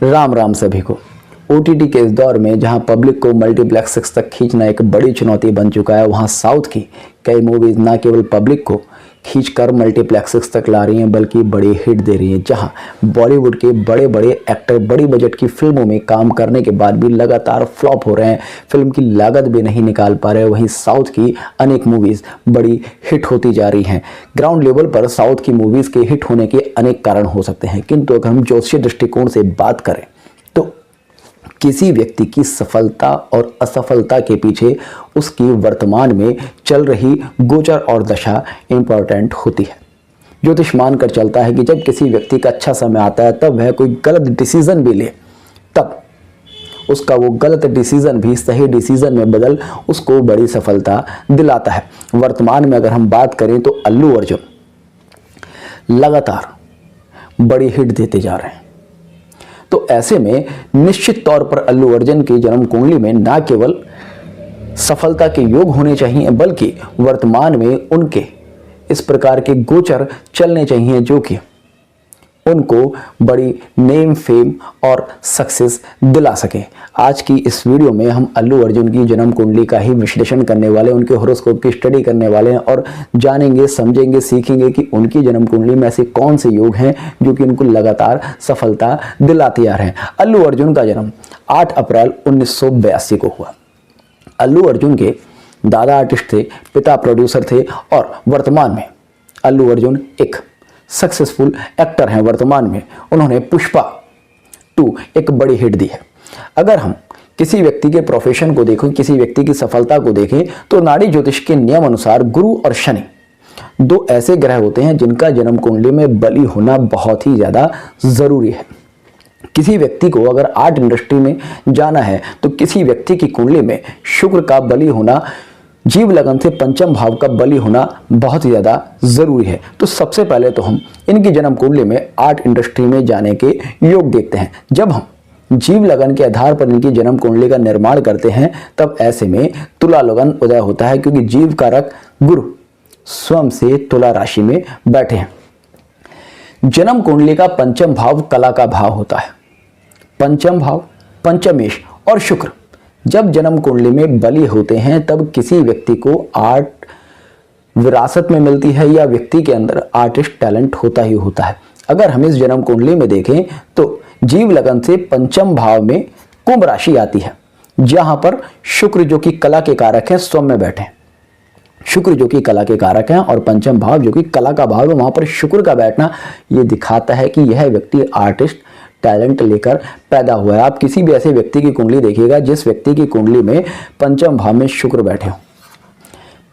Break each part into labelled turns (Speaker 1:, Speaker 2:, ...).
Speaker 1: राम राम सभी को। ओटीटी के इस दौर में जहां पब्लिक को मल्टीप्लेक्स तक खींचना एक बड़ी चुनौती बन चुका है, वहां साउथ की कई मूवीज न केवल पब्लिक को खींचकर मल्टीप्लेक्स तक ला रही हैं बल्कि बड़ी हिट दे रही हैं। जहां बॉलीवुड के बड़े बड़े एक्टर बड़ी बजट की फिल्मों में काम करने के बाद भी लगातार फ्लॉप हो रहे हैं, फिल्म की लागत भी नहीं निकाल पा रहे, वहीं साउथ की अनेक मूवीज बड़ी हिट होती जा रही हैं। ग्राउंड लेवल पर साउथ की मूवीज के हिट होने के अनेक कारण हो सकते हैं, किंतु अगर हम ज्योतिषीय दृष्टिकोण से बात करें तो किसी व्यक्ति की सफलता और असफलता के पीछे उसकी वर्तमान में चल रही गोचर और दशा इंपॉर्टेंट होती है। ज्योतिष मानकर चलता है कि जब किसी व्यक्ति का अच्छा समय आता है तब वह कोई गलत डिसीजन भी ले, तब उसका वो गलत डिसीजन भी सही डिसीजन में बदल उसको बड़ी सफलता दिलाता है। वर्तमान में अगर हम बात करें तो अल्लू अर्जुन लगातार बड़ी हिट देते जा रहे हैं, तो ऐसे में निश्चित तौर पर अल्लू अर्जुन की जन्म कुंडली में न केवल सफलता के योग होने चाहिए बल्कि वर्तमान में उनके इस प्रकार के गोचर चलने चाहिए जो कि उनको बड़ी नेम फेम और सक्सेस दिला सके। आज की इस वीडियो में हम अल्लू अर्जुन की जन्म कुंडली का ही विश्लेषण करने वाले, उनके हॉरोस्कोप की स्टडी करने वाले हैं और जानेंगे, समझेंगे, सीखेंगे कि उनकी जन्म कुंडली में ऐसे कौन से योग हैं जो कि उनको लगातार सफलता दिलाते आ रहे हैं। अल्लू अर्जुन का जन्म 8 अप्रैल 1982 को हुआ। अल्लू अर्जुन के दादा आर्टिस्ट थे, पिता प्रोड्यूसर थे और वर्तमान में अल्लू अर्जुन एक सक्सेसफुल एक्टर हैं। वर्तमान में उन्होंने पुष्पा 2 एक बड़ी हिट दी है। अगर हम किसी व्यक्ति के प्रोफेशन को देखें, किसी व्यक्ति की सफलता को देखें तो नाड़ी ज्योतिष के नियम अनुसार गुरु और शनि 2 ऐसे ग्रह होते हैं जिनका जन्म कुंडली में बली होना बहुत ही ज्यादा जरूरी है। किसी व्यक्ति को अगर आर्ट इंडस्ट्री में जाना है तो किसी व्यक्ति की कुंडली में शुक्र का बली होना, जीव लगन से पंचम भाव का बली होना बहुत ही ज्यादा जरूरी है। तो सबसे पहले तो हम इनकी जन्म कुंडली में आर्ट इंडस्ट्री में जाने के योग देखते हैं। जब हम जीव लगन के आधार पर इनकी जन्म कुंडली का निर्माण करते हैं तब ऐसे में तुला लगन उदय होता है, क्योंकि जीव कारक गुरु स्वयं से तुला राशि में बैठे हैं। जन्म कुंडली का पंचम भाव कला का भाव होता है। पंचम भाव पंचमेश और शुक्र जब जन्म कुंडली में बली होते हैं तब किसी व्यक्ति को आर्ट विरासत में मिलती है या व्यक्ति के अंदर आर्टिस्ट टैलेंट होता ही होता है। अगर हम इस जन्म कुंडली में देखें तो जीव लगन से पंचम भाव में कुंभ राशि आती है, जहां पर शुक्र जो कि कला के कारक है स्वयं में बैठे हैं। शुक्र जो कि कला के कारक हैं और पंचम भाव जो कि कला का भाव है, वहां पर शुक्र का बैठना यह दिखाता है कि यह व्यक्ति आर्टिस्ट टैलेंट लेकर पैदा हुआ है। आप किसी भी ऐसे व्यक्ति की कुंडली देखिएगा जिस व्यक्ति की कुंडली में पंचम भाव में शुक्र बैठे हो।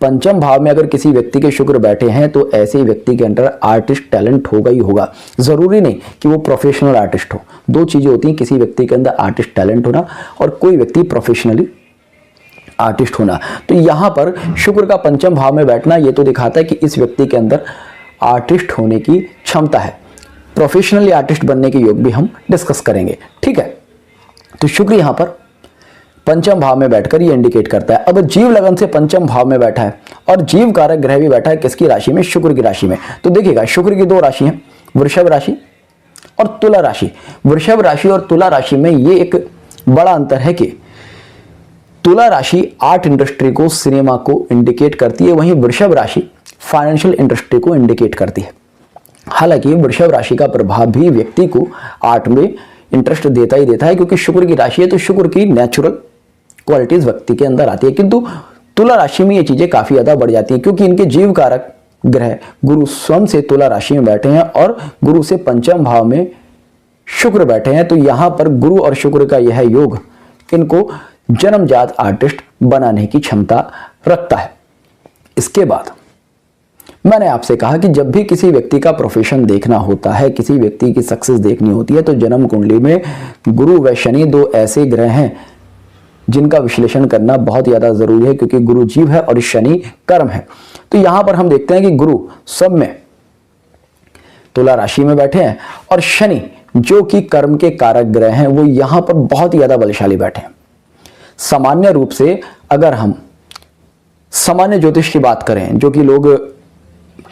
Speaker 1: पंचम भाव में अगर किसी व्यक्ति के शुक्र बैठे हैं तो ऐसे व्यक्ति के अंदर आर्टिस्ट टैलेंट होगा ही होगा। जरूरी नहीं कि वो प्रोफेशनल आर्टिस्ट हो। 2 चीजें होती हैं, किसी व्यक्ति के अंदर आर्टिस्ट टैलेंट होना और कोई व्यक्ति प्रोफेशनली आर्टिस्ट होना। तो यहां पर शुक्र का पंचम भाव में बैठना ये तो दिखाता है कि इस व्यक्ति के अंदर आर्टिस्ट होने की क्षमता है। प्रोफेशनली आर्टिस्ट बनने के योग भी हम डिस्कस करेंगे, ठीक है। तो शुक्र यहां पर पंचम भाव में बैठकर ये इंडिकेट करता है। अब जीव लगन से पंचम भाव में बैठा है और जीव कारक ग्रह भी बैठा है किसकी राशि में? शुक्र की राशि में। तो देखिएगा शुक्र की 2 राशि हैं, वृषभ राशि और तुला राशि। वृषभ राशि और तुला राशि में ये एक बड़ा अंतर है कि तुला राशि आर्ट इंडस्ट्री को, सिनेमा को इंडिकेट करती है, वहीं वृषभ राशि फाइनेंशियल इंडस्ट्री को इंडिकेट करती है। हालांकि वृषभ राशि का प्रभाव भी व्यक्ति को आर्ट में इंटरेस्ट देता ही देता है, क्योंकि शुक्र की राशि है तो शुक्र की नेचुरल क्वालिटीज व्यक्ति के अंदर आती है। किंतु तुला राशि में ये चीजें काफी ज्यादा बढ़ जाती हैं, क्योंकि इनके जीव कारक ग्रह गुरु स्वयं से तुला राशि में बैठे हैं और गुरु से पंचम भाव में शुक्र बैठे हैं। तो यहां पर गुरु और शुक्र का यह योग इनको जन्मजात आर्टिस्ट बनाने की क्षमता रखता है। इसके बाद मैंने आपसे कहा कि जब भी किसी व्यक्ति का प्रोफेशन देखना होता है, किसी व्यक्ति की सक्सेस देखनी होती है, तो जन्म कुंडली में गुरु व शनि 2 ऐसे ग्रह हैं जिनका विश्लेषण करना बहुत ज्यादा जरूरी है, क्योंकि गुरु जीव है और शनि कर्म है। तो यहां पर हम देखते हैं कि गुरु सब में तुला राशि में बैठे हैं और शनि जो कि कर्म के कारक ग्रह हैं वो यहां पर बहुत ही ज्यादा बलशाली बैठे हैं। सामान्य रूप से अगर हम सामान्य ज्योतिष की बात करें, जो कि लोग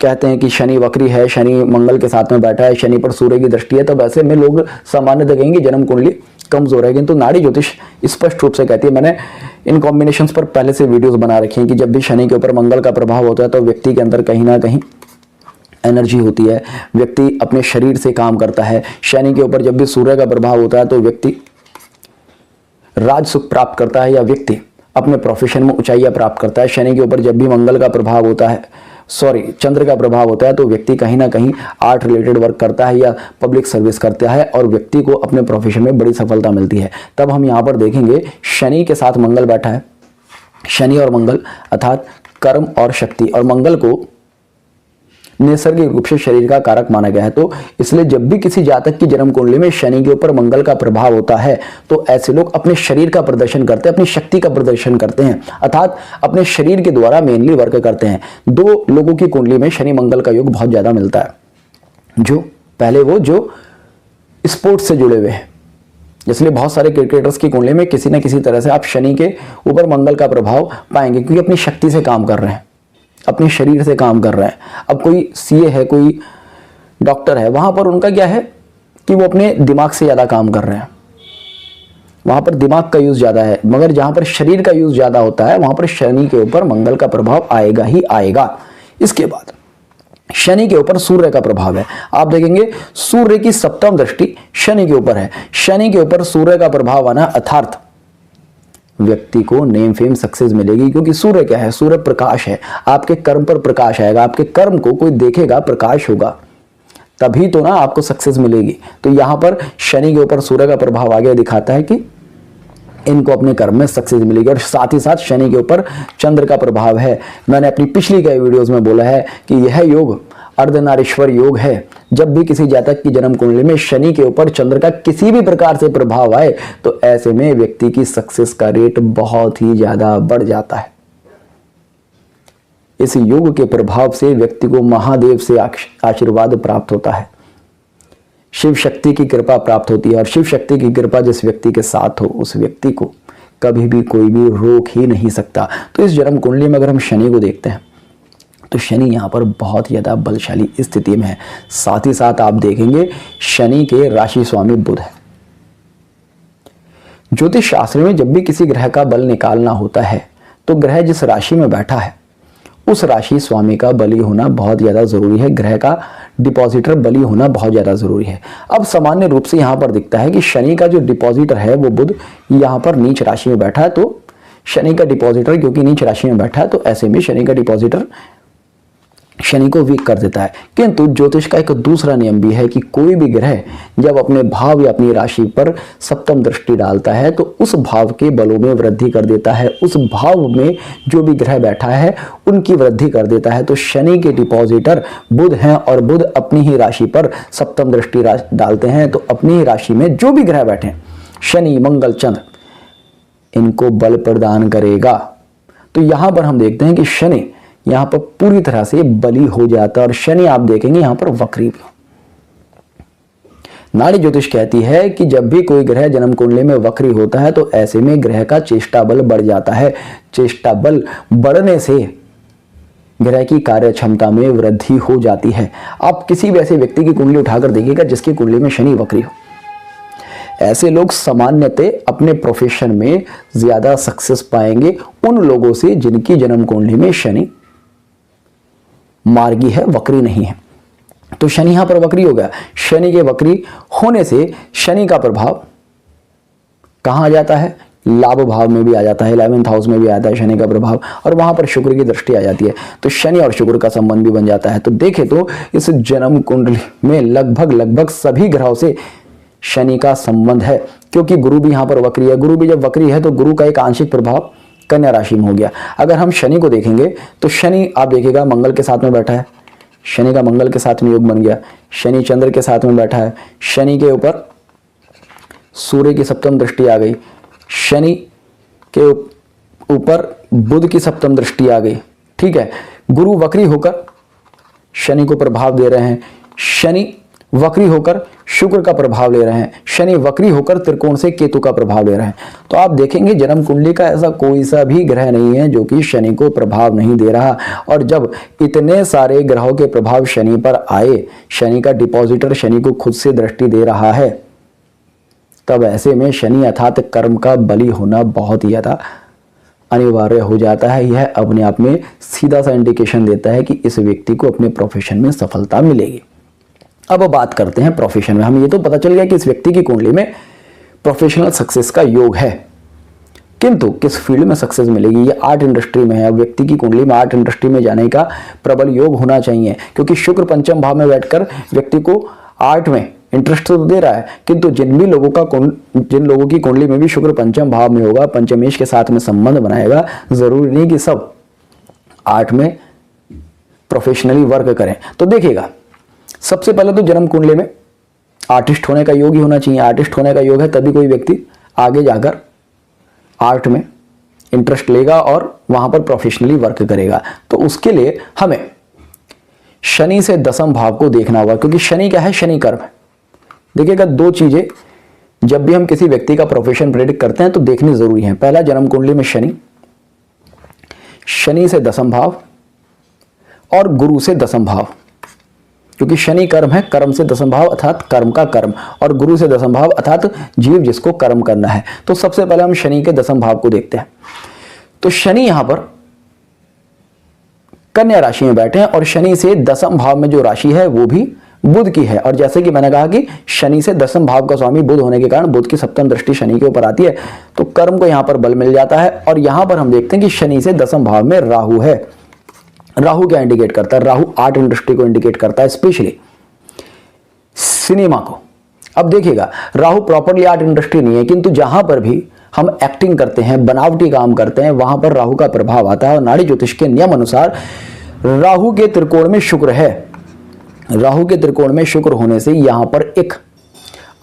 Speaker 1: कहते हैं कि शनि वक्री है, शनि मंगल के साथ में बैठा है, शनि पर सूर्य की दृष्टि है, तब ऐसे में लोग सामान्यतः कहेंगे जन्म कुंडली कमजोर है। किंतु नाड़ी ज्योतिष स्पष्ट रूप से कहती है, मैंने इन कॉम्बिनेशंस पर पहले से वीडियोस बना रखी हैं कि जब भी शनि के ऊपर मंगल का प्रभाव होता है तो व्यक्ति के अंदर कहीं ना कहीं एनर्जी होती है, व्यक्ति अपने शरीर से काम करता है। शनि के ऊपर जब भी सूर्य का प्रभाव होता है तो व्यक्ति राज सुख प्राप्त करता है या व्यक्ति अपने प्रोफेशन में ऊंचाइयां प्राप्त करता है। शनि के ऊपर जब भी मंगल का प्रभाव होता है, चंद्र का प्रभाव होता है तो व्यक्ति कहीं ना कहीं आर्ट रिलेटेड वर्क करता है या पब्लिक सर्विस करता है और व्यक्ति को अपने प्रोफेशन में बड़ी सफलता मिलती है। तब हम यहाँ पर देखेंगे शनि के साथ मंगल बैठा है, शनि और मंगल अर्थात कर्म और शक्ति, और मंगल को नैसर्गिक रूप से शरीर का कारक माना गया है। तो इसलिए जब भी किसी जातक की जन्म कुंडली में शनि के ऊपर मंगल का प्रभाव होता है तो ऐसे लोग अपने शरीर का प्रदर्शन करते हैं, अपनी शक्ति का प्रदर्शन करते हैं, अर्थात अपने शरीर के द्वारा मेनली वर्क करते हैं। दो लोगों की कुंडली में शनि मंगल का योग बहुत ज्यादा मिलता है, जो पहले वो जो स्पोर्ट्स से जुड़े हुए हैं। इसलिए बहुत सारे क्रिकेटर्स की कुंडली में किसी न किसी तरह से आप शनि के ऊपर मंगल का प्रभाव पाएंगे, क्योंकि अपनी शक्ति से काम कर रहे हैं, अपने शरीर से काम कर रहे हैं। अब कोई सीए है, कोई डॉक्टर है, वहां पर उनका क्या है कि वो अपने दिमाग से ज्यादा काम कर रहे हैं, वहां पर दिमाग का यूज ज्यादा है। मगर जहां पर शरीर का यूज ज्यादा होता है वहां पर शनि के ऊपर मंगल का प्रभाव आएगा ही आएगा। इसके बाद शनि के ऊपर सूर्य का प्रभाव है। आप देखेंगे सूर्य की सप्तम दृष्टि शनि के ऊपर है। शनि के ऊपर सूर्य का प्रभाव आना अर्थात व्यक्ति को नेम फेम सक्सेस मिलेगी, क्योंकि सूर्य क्या है, सूर्य प्रकाश है। आपके कर्म पर प्रकाश आएगा, आपके कर्म को कोई देखेगा, प्रकाश होगा, तभी तो ना आपको सक्सेस मिलेगी। तो यहां पर शनि के ऊपर सूर्य का प्रभाव आगे दिखाता है कि इनको अपने कर्म में सक्सेस मिलेगी। और साथ ही साथ शनि के ऊपर चंद्र का प्रभाव है। मैंने अपनी पिछली कई वीडियोस में बोला है कि यह योग अर्धनारीश्वर योग है। जब भी किसी जातक की जन्म कुंडली में शनि के ऊपर चंद्र का किसी भी प्रकार से प्रभाव आए तो ऐसे में व्यक्ति की सक्सेस का रेट बहुत ही ज्यादा बढ़ जाता है। इस योग के प्रभाव से व्यक्ति को महादेव से आशीर्वाद प्राप्त होता है, शिव शक्ति की कृपा प्राप्त होती है, और शिव शक्ति की कृपा जिस व्यक्ति के साथ हो उस व्यक्ति को कभी भी कोई भी रोक ही नहीं सकता। तो इस जन्म कुंडली में अगर हम शनि को देखते हैं तो शनि यहाँ पर बहुत ज़्यादा बलशाली स्थिति में है। साथ ही साथ आप देखेंगे शनि के राशि स्वामी बुध है। ज्योतिष शास्त्र में जब भी किसी ग्रह का बल निकालना होता है तो ग्रह जिस राशि में बैठा है उस राशि स्वामी का बली होना बहुत ज़्यादा जरूरी है, ग्रह का डिपॉजिटर बली होना बहुत ज़्यादा जरूरी है। अब सामान्य रूप से यहाँ पर दिखता है कि शनि का जो डिपॉजिटर है वो बुध यहाँ पर नीच राशि में बैठा है। तो शनि का डिपॉजिटर क्योंकि नीच राशि में बैठा है तो ऐसे में शनि का डिपॉजिटर शनि को वीक कर देता है। किंतु ज्योतिष का एक दूसरा नियम भी है कि कोई भी ग्रह जब अपने भाव या अपनी राशि पर सप्तम दृष्टि डालता है तो उस भाव के बलों में वृद्धि कर देता है, उस भाव में जो भी ग्रह बैठा है उनकी वृद्धि कर देता है। तो शनि के डिपॉजिटर बुध हैं और बुध अपनी ही राशि पर सप्तम दृष्टि डालते हैं तो अपनी ही राशि में जो भी ग्रह बैठे शनि मंगल चंद्र इनको बल प्रदान करेगा। तो यहां पर हम देखते हैं कि शनि यहां पर पूरी तरह से बली हो जाता है और शनि आप देखेंगे यहां पर वक्री भी। नाड़ी ज्योतिष कहती है कि जब भी कोई ग्रह जन्म कुंडली में वक्री होता है तो ऐसे में ग्रह का चेष्टा बल बढ़ जाता है। चेष्टा बल बढ़ने से ग्रह की कार्य क्षमता में वृद्धि हो जाती है। आप किसी भी ऐसे व्यक्ति की कुंडली उठाकर देखिएगा जिसकी कुंडली में शनि वक्री हो, ऐसे लोग सामान्यतः अपने प्रोफेशन में ज्यादा सक्सेस पाएंगे उन लोगों से जिनकी जन्म कुंडली में शनि मार्गी है, वक्री नहीं है। तो शनि यहां पर वक्री हो गया। शनि के वक्री होने से शनि का प्रभाव कहां आ जाता है, लाभ भाव में भी आ जाता है, 11th हाउस में भी आता है शनि का प्रभाव, और वहां पर शुक्र की दृष्टि आ जाती है तो शनि और शुक्र का संबंध भी बन जाता है। तो देखें तो इस जन्म कुंडली में लगभग सभी ग्रहों से शनि का संबंध है, क्योंकि गुरु भी यहां पर वक्री है। गुरु भी जब वक्री है तो गुरु का एक आंशिक प्रभाव कन्या राशि में हो गया। अगर हम शनि को देखेंगे तो शनि आप देखिएगा मंगल के साथ में बैठा है, शनि का मंगल के साथ में योग बन गया। शनि चंद्र के साथ में बैठा है, शनि के ऊपर सूर्य की सप्तम दृष्टि आ गई, शनि के ऊपर बुध की सप्तम दृष्टि आ गई। ठीक है, गुरु वक्री होकर शनि को प्रभाव दे रहे हैं, शनि वक्री होकर शुक्र का प्रभाव ले रहे हैं, शनि वक्री होकर त्रिकोण से केतु का प्रभाव ले रहे हैं। तो आप देखेंगे जन्म कुंडली का ऐसा कोई सा भी ग्रह नहीं है जो कि शनि को प्रभाव नहीं दे रहा। और जब इतने सारे ग्रहों के प्रभाव शनि पर आए, शनि का डिपॉजिटर शनि को खुद से दृष्टि दे रहा है, तब ऐसे में शनि अर्थात कर्म का बलि होना बहुत ही ज्यादा अनिवार्य हो जाता है। यह अपने आप में सीधा सा इंडिकेशन देता है कि इस व्यक्ति को अपने प्रोफेशन में सफलता मिलेगी। अब बात करते हैं प्रोफेशन में। हमें ये तो पता चल गया कि इस व्यक्ति की कुंडली में प्रोफेशनल सक्सेस का योग है, किंतु किस फील्ड में सक्सेस मिलेगी? ये आर्ट इंडस्ट्री में है। अब व्यक्ति की कुंडली में आर्ट इंडस्ट्री में जाने का प्रबल योग होना चाहिए, क्योंकि शुक्र पंचम भाव में बैठकर व्यक्ति को आर्ट में इंटरेस्ट तो दे रहा है, किंतु जिन लोगों की कुंडली में भी शुक्र पंचम भाव में होगा, पंचमेश के साथ में संबंध बनाएगा, जरूरी नहीं कि सब आर्ट में प्रोफेशनली वर्क करें। तो देखिएगा, सबसे पहले तो जन्म कुंडली में आर्टिस्ट होने का योग ही होना चाहिए। आर्टिस्ट होने का योग है तभी कोई व्यक्ति आगे जाकर आर्ट में इंटरेस्ट लेगा और वहां पर प्रोफेशनली वर्क करेगा। तो उसके लिए हमें शनि से दसम भाव को देखना होगा, क्योंकि शनि क्या है? शनि कर्म है। देखिएगा, दो चीजें जब भी हम किसी व्यक्ति का प्रोफेशन प्रेडिक्ट करते हैं तो देखनी जरूरी है। पहला, जन्म कुंडली में शनि, शनि से दसम भाव और गुरु से दसम भाव, क्योंकि शनि कर्म है, कर्म से दसम भाव अर्थात कर्म का कर्म, और गुरु से दसम भाव अर्थात जीव जिसको कर्म करना है। तो सबसे पहले हम शनि के दसम भाव को देखते हैं। तो शनि यहां पर कन्या राशि में बैठे हैं और शनि से दसम भाव में जो राशि है वो भी बुध की है। और जैसे कि मैंने कहा कि शनि से दसम भाव का स्वामी बुध होने के कारण बुध की सप्तम दृष्टि शनि के ऊपर आती है, तो कर्म को यहां पर बल मिल जाता है। और यहां पर हम देखते हैं कि शनि से दसम भाव में राहु है। राहु क्या इंडिकेट करता है? राहु आर्ट इंडस्ट्री को इंडिकेट करता है, स्पेशली सिनेमा को। अब देखिएगा, राहु प्रॉपरली आर्ट इंडस्ट्री नहीं है, किंतु जहां पर भी हम एक्टिंग करते हैं, बनावटी काम करते हैं, वहां पर राहु का प्रभाव आता है। और नाड़ी ज्योतिष के नियम अनुसार राहु के त्रिकोण में शुक्र है। राहु के त्रिकोण में शुक्र होने से यहां पर एक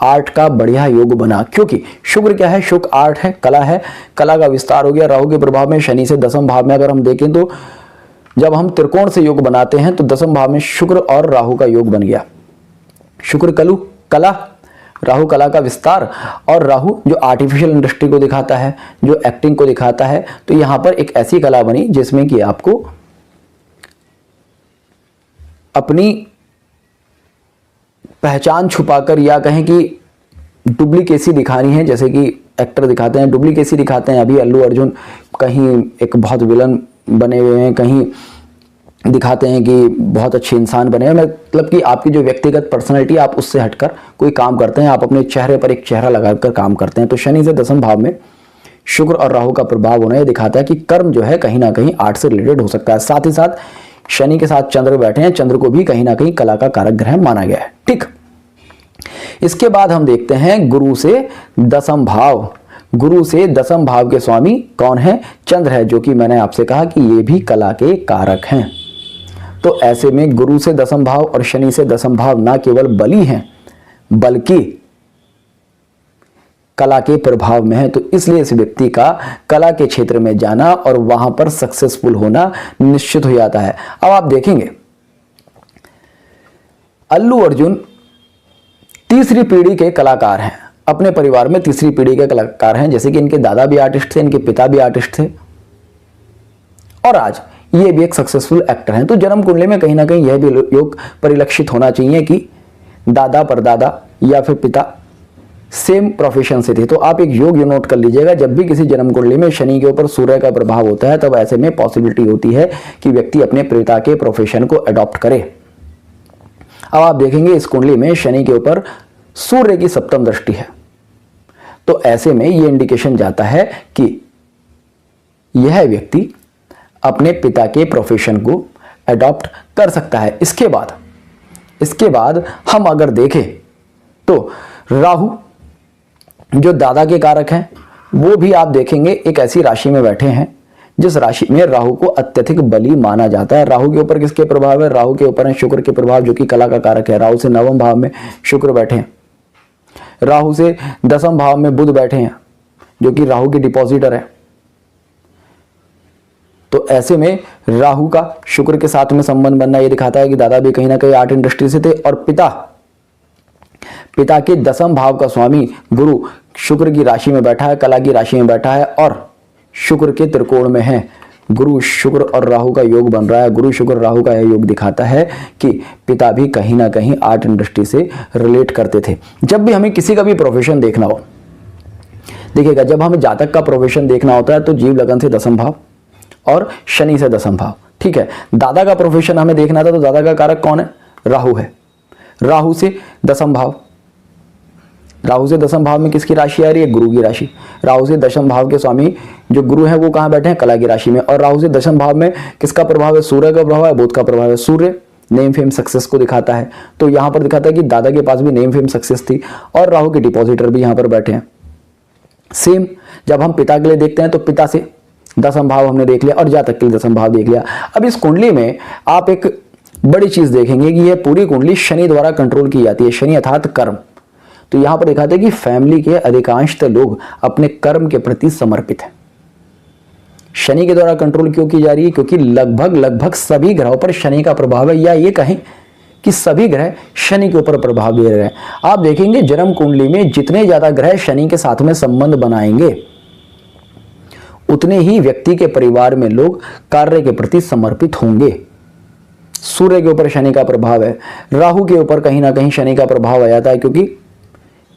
Speaker 1: आर्ट का बढ़िया योग बना, क्योंकि शुक्र क्या है? शुक्र आर्ट है, कला है, कला का विस्तार हो गया राहु के प्रभाव में। शनि से दसम भाव में अगर हम देखें तो जब हम त्रिकोण से योग बनाते हैं तो दसम भाव में शुक्र और राहु का योग बन गया। शुक्र कला, राहु कला का विस्तार, और राहु जो आर्टिफिशियल इंडस्ट्री को दिखाता है, जो एक्टिंग को दिखाता है। तो यहां पर एक ऐसी कला बनी जिसमें कि आपको अपनी पहचान छुपाकर, या कहें कि डुप्लीकेसी दिखानी है, जैसे कि एक्टर दिखाते हैं डुप्लीकेसी दिखाते हैं। अभी अल्लू अर्जुन कहीं एक बहुत विलन बने हुए हैं, कहीं दिखाते हैं कि बहुत अच्छे इंसान बने हैं। मतलब कि आपकी जो व्यक्तिगत पर्सनैलिटी, आप उससे हटकर कोई काम करते हैं, आप अपने चेहरे पर एक चेहरा लगाकर काम करते हैं। तो शनि से दसम भाव में शुक्र और राहु का प्रभाव होना, यह दिखाता है कि कर्म जो है कहीं ना कहीं आर्ट से रिलेटेड हो सकता है। साथ ही साथ शनि के साथ चंद्र बैठे हैं, चंद्र को भी कहीं ना कहीं कला का कारक ग्रह माना गया है। ठीक, इसके बाद हम देखते हैं गुरु से दसम भाव। गुरु से दसम भाव के स्वामी कौन है? चंद्र है, जो कि मैंने आपसे कहा कि ये भी कला के कारक हैं। तो ऐसे में गुरु से दसम भाव और शनि से दसम भाव ना केवल बली हैं, बल्कि कला के प्रभाव में है। तो इसलिए इस व्यक्ति का कला के क्षेत्र में जाना और वहां पर सक्सेसफुल होना निश्चित हो जाता है। अब आप देखेंगे, अल्लू अर्जुन तीसरी पीढ़ी के कलाकार हैं, अपने परिवार में तीसरी पीढ़ी के कलाकार हैं। जैसे कि इनके दादा भी आर्टिस्ट थे, इनके पिता भी आर्टिस्ट थे, और आज ये भी एक सक्सेसफुल एक्टर हैं। तो जन्म कुंडली में कहीं ना कहीं यह भी योग परिलक्षित होना चाहिए कि दादा परदादा या फिर पिता सेम प्रोफेशन से थे। तो आप एक योग नोट कर लीजिएगा, जब भी किसी जन्म कुंडली में शनि के ऊपर सूर्य का प्रभाव होता है, तब ऐसे में पॉसिबिलिटी होती है कि व्यक्ति अपने पिता के प्रोफेशन को अडॉप्ट करे। अब आप देखेंगे, इस कुंडली में शनि के ऊपर सूर्य की सप्तम दृष्टि है, तो ऐसे में यह इंडिकेशन जाता है कि यह व्यक्ति अपने पिता के प्रोफेशन को अडॉप्ट कर सकता है। इसके बाद हम अगर देखें तो राहु जो दादा के कारक हैं, वो भी आप देखेंगे एक ऐसी राशि में बैठे हैं जिस राशि में राहु को अत्यधिक बली माना जाता है। राहु के ऊपर किसके प्रभाव है? राहु के ऊपर है शुक्र के प्रभाव, जो कि कला का कारक है। राहु से नवम भाव में शुक्र बैठे हैं, राहु से दसम भाव में बुध बैठे हैं, जो कि राहु के डिपॉजिटर है। तो ऐसे में राहु का शुक्र के साथ में संबंध बनना, यह दिखाता है कि दादा भी कहीं ना कहीं आर्ट इंडस्ट्री से थे, और पिता पिता के दसम भाव का स्वामी गुरु शुक्र की राशि में बैठा है, कला की राशि में बैठा है और शुक्र के त्रिकोण में है। गुरु शुक्र और राहु का योग बन रहा है। गुरु शुक्र राहु का यह योग दिखाता है कि पिता भी कहीं ना कहीं आर्ट इंडस्ट्री से रिलेट करते थे। जब भी हमें किसी का भी प्रोफेशन देखना हो, देखिएगा, जब हमें जातक का प्रोफेशन देखना होता है तो जीव लगन से दसम भाव और शनि से दसम भाव, ठीक है। दादा का प्रोफेशन हमें देखना था तो दादा का कारक कौन है? राहु है। राहु से दसम भाव, राहु से दसम भाव में किसकी राशि आ रही है? गुरु की राशि। राहु से दशम भाव के स्वामी जो गुरु है वो कहाँ बैठे हैं? कला की राशि में। और राहु से दशम भाव में किसका प्रभाव है? सूर्य का प्रभाव है, बुध का प्रभाव है। सूर्य नेम फेम सक्सेस को दिखाता है, तो यहां पर दिखाता है कि दादा के पास भी नेम फेम सक्सेस थी और राहु के डिपॉजिटर भी यहां पर बैठे हैं। सेम जब हम पिता के लिए देखते हैं तो पिता से दसम भाव हमने देख लिया और जातक के लिए दसम भाव देख लिया। अब इस कुंडली में आप एक बड़ी चीज देखेंगे कि यह पूरी कुंडली शनि द्वारा कंट्रोल की जाती है। शनि अर्थात कर्म। तो यहां पर दिखाते हैं कि फैमिली के अधिकांशतः लोग अपने कर्म के प्रति समर्पित हैं। शनि के द्वारा कंट्रोल क्यों की जा रही है? क्योंकि लगभग सभी ग्रहों पर शनि का प्रभाव है, या ये कहें कि सभी ग्रह शनि के ऊपर प्रभाव दे रहे हैं। आप देखेंगे जन्म कुंडली में जितने ज्यादा ग्रह शनि के साथ में संबंध बनाएंगे उतने ही व्यक्ति के परिवार में लोग कार्य के प्रति समर्पित होंगे। सूर्य के ऊपर शनि का प्रभाव है, राहु के ऊपर कहीं ना कहीं शनि का प्रभाव आ जाता है क्योंकि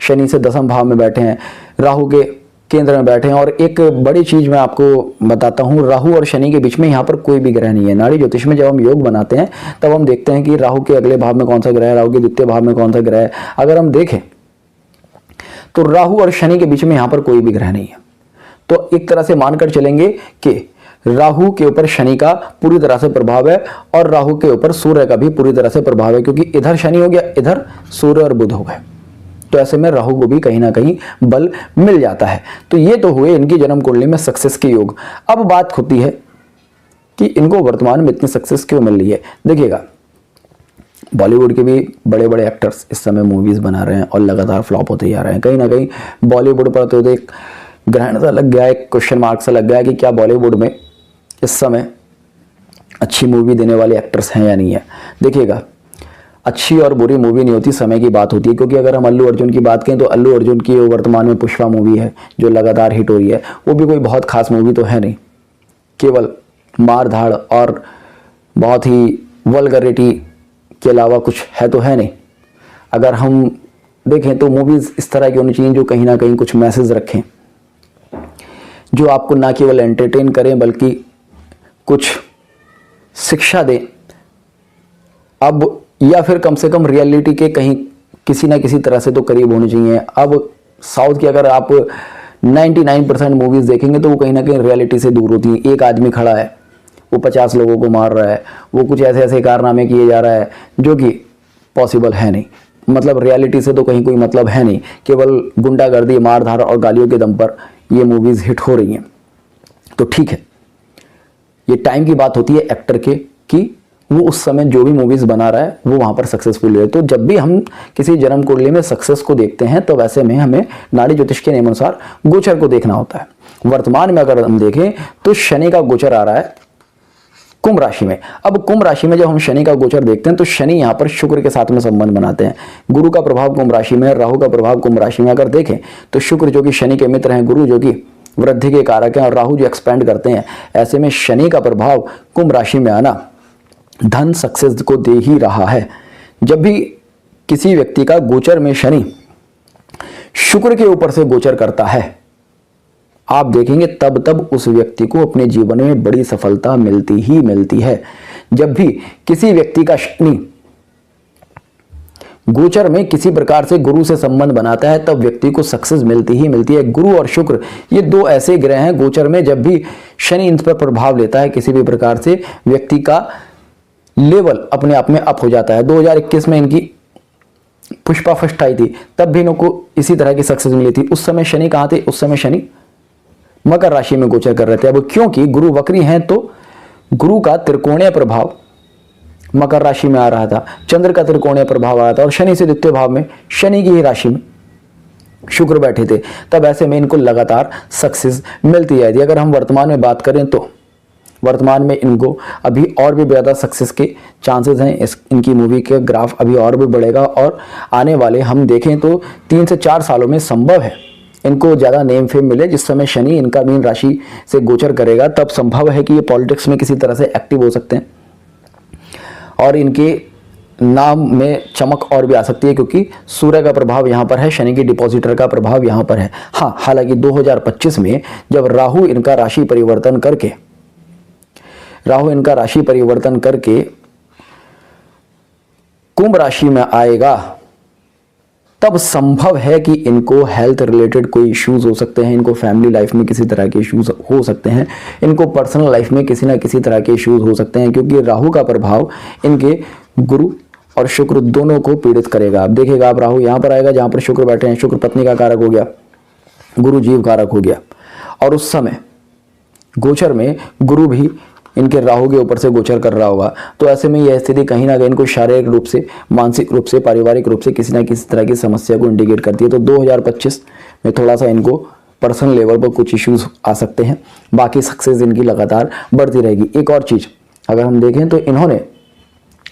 Speaker 1: शनि से दसम भाव में बैठे हैं, राहु के केंद्र में बैठे हैं। और एक बड़ी चीज मैं आपको बताता हूं, राहु और शनि के बीच में यहां पर कोई भी ग्रह नहीं है। नाड़ी ज्योतिष में जब हम योग बनाते हैं तब हम देखते हैं कि राहु के अगले भाव में कौन सा ग्रह है, राहु के द्वितीय भाव में कौन सा ग्रह है। अगर हम देखें तो राहु और शनि के बीच में यहां पर कोई भी ग्रह नहीं है। तो एक तरह से मानकर चलेंगे कि राहु के ऊपर शनि का पूरी तरह से प्रभाव है और राहु के ऊपर सूर्य का भी पूरी तरह से प्रभाव है, क्योंकि इधर शनि हो गया, इधर सूर्य और बुध हो गए। तो ऐसे में राहु को भी कहीं ना कहीं बल मिल जाता है। तो ये तो हुए इनकी जन्म कुंडली में सक्सेस के योग। अब बात होती है कि इनको वर्तमान में इतनी सक्सेस क्यों मिल रही है। देखिएगा, बॉलीवुड के भी बड़े बड़े एक्टर्स इस समय मूवीज बना रहे हैं और लगातार फ्लॉप होते जा रहे हैं। कहीं ना कहीं बॉलीवुड पर तो एक ग्रहण सा लग गया है, एक क्वेश्चन मार्क सा लग गया है कि क्या बॉलीवुड में इस समय अच्छी मूवी देने वाले एक्टर्स हैं या नहीं है। देखिएगा, अच्छी और बुरी मूवी नहीं होती, समय की बात होती है। क्योंकि अगर हम अल्लू अर्जुन की बात करें तो अल्लू अर्जुन की वर्तमान में पुष्पा मूवी है जो लगातार हिट हो रही है। वो भी कोई बहुत खास मूवी तो है नहीं, केवल मार धाड़ और बहुत ही वल्गरिटी के अलावा कुछ है तो है नहीं। अगर हम देखें तो मूवीज इस तरह की होनी चाहिए जो कहीं ना कहीं कुछ मैसेज रखें, जो आपको ना केवल एंटरटेन करें बल्कि कुछ शिक्षा दें। अब या फिर कम से कम रियलिटी के कहीं किसी ना किसी तरह से तो करीब होनी चाहिए। अब साउथ की अगर आप 99% मूवीज देखेंगे तो वो कहीं ना कहीं रियलिटी से दूर होती हैं। एक आदमी खड़ा है, वो 50 लोगों को मार रहा है, वो कुछ ऐसे ऐसे कारनामे किए जा रहा है जो कि पॉसिबल है नहीं। मतलब रियलिटी से तो कहीं कोई मतलब है नहीं, केवल गुंडागर्दी, मारधाड़ और गालियों के दम पर ये मूवीज हिट हो रही हैं। तो ठीक है, ये टाइम की बात होती है एक्टर के कि वो उस समय जो भी मूवीज बना रहा है वो वहां पर सक्सेसफुल है। तो जब भी हम किसी जन्म कुंडली में सक्सेस को देखते हैं तो वैसे में हमें नाड़ी ज्योतिष के नियम अनुसार गोचर को देखना होता है। वर्तमान में अगर हम देखें तो शनि का गोचर आ रहा है कुंभ राशि में। अब कुंभ राशि में जब हम शनि का गोचर देखते हैं तो शनि यहाँ पर शुक्र के साथ में संबंध बनाते हैं। गुरु का प्रभाव कुंभ राशि में, राहु का प्रभाव कुंभ राशि में। अगर देखें तो शुक्र जो कि शनि के मित्र हैं, गुरु जो कि वृद्धि के कारक हैं और राहु जो एक्सपेंड करते हैं, ऐसे में शनि का प्रभाव कुंभ राशि में आना धन सक्सेस को दे ही रहा है। जब भी किसी व्यक्ति का गोचर में शनि शुक्र के ऊपर से गोचर करता है, आप देखेंगे तब उस व्यक्ति को अपने जीवन में बड़ी सफलता मिलती ही मिलती है। जब भी किसी व्यक्ति का शनि गोचर में किसी प्रकार से गुरु से संबंध बनाता है तब व्यक्ति को सक्सेस मिलती ही मिलती है। गुरु और शुक्र ये दो ऐसे ग्रह हैं गोचर में, जब भी शनि इन पर प्रभाव लेता है किसी भी प्रकार से व्यक्ति का लेवल अपने आप में अप हो जाता है। 2021 में इनकी पुष्पा फर्स्ट आई थी, तब भी इनको इसी तरह की सक्सेस मिली थी। उस समय शनि कहां थे? उस समय शनि मकर राशि में गोचर कर रहे थे। अब क्योंकि गुरु वक्री हैं तो गुरु का त्रिकोणीय प्रभाव मकर राशि में आ रहा था, चंद्र का त्रिकोणीय प्रभाव आ रहा था और शनि से द्वितीय भाव में शनि की ही राशि में शुक्र बैठे थे। तब ऐसे में इनको लगातार सक्सेस मिलती है। अगर हम वर्तमान में बात करें तो वर्तमान में इनको अभी और भी ज़्यादा सक्सेस के चांसेस हैं। इनकी मूवी के ग्राफ अभी और भी बढ़ेगा और आने वाले हम देखें तो 3 से 4 सालों में संभव है इनको ज़्यादा नेम फेम मिले। जिस समय शनि इनका मीन राशि से गोचर करेगा तब संभव है कि ये पॉलिटिक्स में किसी तरह से एक्टिव हो सकते हैं और इनके नाम में चमक और भी आ सकती है, क्योंकि सूर्य का प्रभाव यहाँ पर है, शनि की डिपॉजिटर का प्रभाव यहाँ पर है। हाँ, हालांकि 2025 में जब राहु इनका राशि परिवर्तन करके कुंभ राशि में आएगा तब संभव है कि इनको हेल्थ रिलेटेड कोई इश्यूज हो सकते हैं, इनको फैमिली लाइफ में किसी तरह के इश्यूज हो सकते हैं, इनको पर्सनल लाइफ में किसी ना किसी तरह के इश्यूज हो सकते हैं, क्योंकि राहु का प्रभाव इनके गुरु और शुक्र दोनों को पीड़ित करेगा। आप देखिएगा, आप राहु यहाँ पर आएगा जहाँ पर शुक्र बैठे हैं, शुक्र पत्नी का कारक हो गया, गुरु जीव कारक हो गया, और उस समय गोचर में गुरु भी इनके राहु के ऊपर से गोचर कर रहा होगा। तो ऐसे में यह स्थिति कहीं ना कहीं इनको शारीरिक रूप से, मानसिक रूप से, पारिवारिक रूप से किसी ना किसी तरह की समस्या को इंडिकेट करती है। तो 2025 में थोड़ा सा इनको पर्सनल लेवल पर कुछ इश्यूज आ सकते हैं, बाकी सक्सेस इनकी लगातार बढ़ती रहेगी। एक और चीज़ अगर हम देखें तो इन्होंने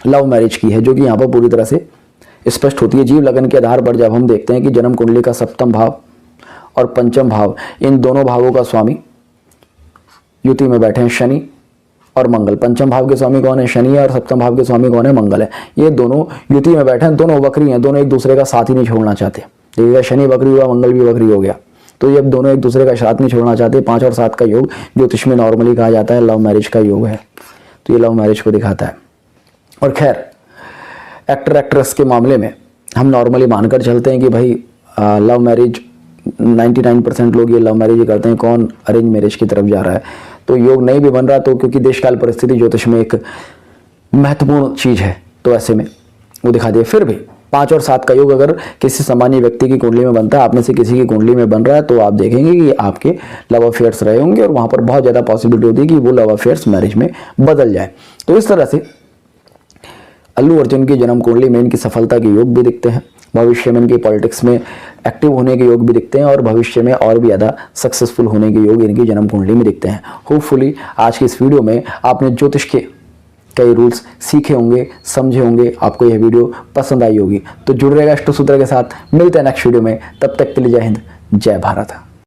Speaker 1: लव मैरिज की है, जो कि यहाँ पर पूरी तरह से स्पष्ट होती है। जीव लगन के आधार पर जब हम देखते हैं कि जन्म कुंडली का 7वां भाव और 5वां भाव, इन दोनों भावों का स्वामी युति में बैठे हैं शनि और मंगल। 5वां भाव के स्वामी कौन है? शनि है, और 7वां भाव के स्वामी कौन है? मंगल है। ये दोनों युति में बैठे हैं, दोनों वक्री हैं, दोनों एक दूसरे का साथ ही नहीं छोड़ना चाहते। देखिएगा, शनि वक्री हुआ, मंगल भी वक्री हो गया, तो ये अब दोनों एक दूसरे का साथ नहीं छोड़ना चाहते। 5 और 7 का योग ज्योतिष में नॉर्मली कहा जाता है लव मैरिज का योग है, तो ये लव मैरिज को दिखाता है। और खैर, एक्टर एक्ट्रेस के मामले में हम नॉर्मली मानकर चलते हैं कि भाई लव मैरिज 99% लोग ये लव मैरिज ही करते हैं, कौन अरेंज मैरिज की तरफ जा रहा है। तो योग नहीं भी बन रहा, तो क्योंकि देशकाल परिस्थिति ज्योतिष में एक महत्वपूर्ण चीज़ है, तो ऐसे में वो दिखा दिया। फिर भी 5 और 7 का योग अगर किसी सामान्य व्यक्ति की कुंडली में बनता है, आप में से किसी की कुंडली में बन रहा है, तो आप देखेंगे कि आपके लव अफेयर्स रहे होंगे और वहाँ पर बहुत ज़्यादा पॉसिबिलिटी होती है कि वो लव अफेयर्स मैरिज में बदल जाए। तो इस तरह से अल्लू अर्जुन की जन्म कुंडली में इनकी सफलता के योग भी दिखते हैं, भविष्य में इनके पॉलिटिक्स में एक्टिव होने के योग भी दिखते हैं, और भविष्य में और भी ज़्यादा सक्सेसफुल होने के योग इनकी जन्म कुंडली में दिखते हैं। होपफुली आज की इस वीडियो में आपने ज्योतिष के कई रूल्स सीखे होंगे, समझे होंगे, आपको यह वीडियो पसंद आई होगी। तो जुड़ रहेगा अष्ट सूत्र के साथ, मिलते हैं नेक्स्ट वीडियो में, तब तक के लिए जय हिंद, जय भारत।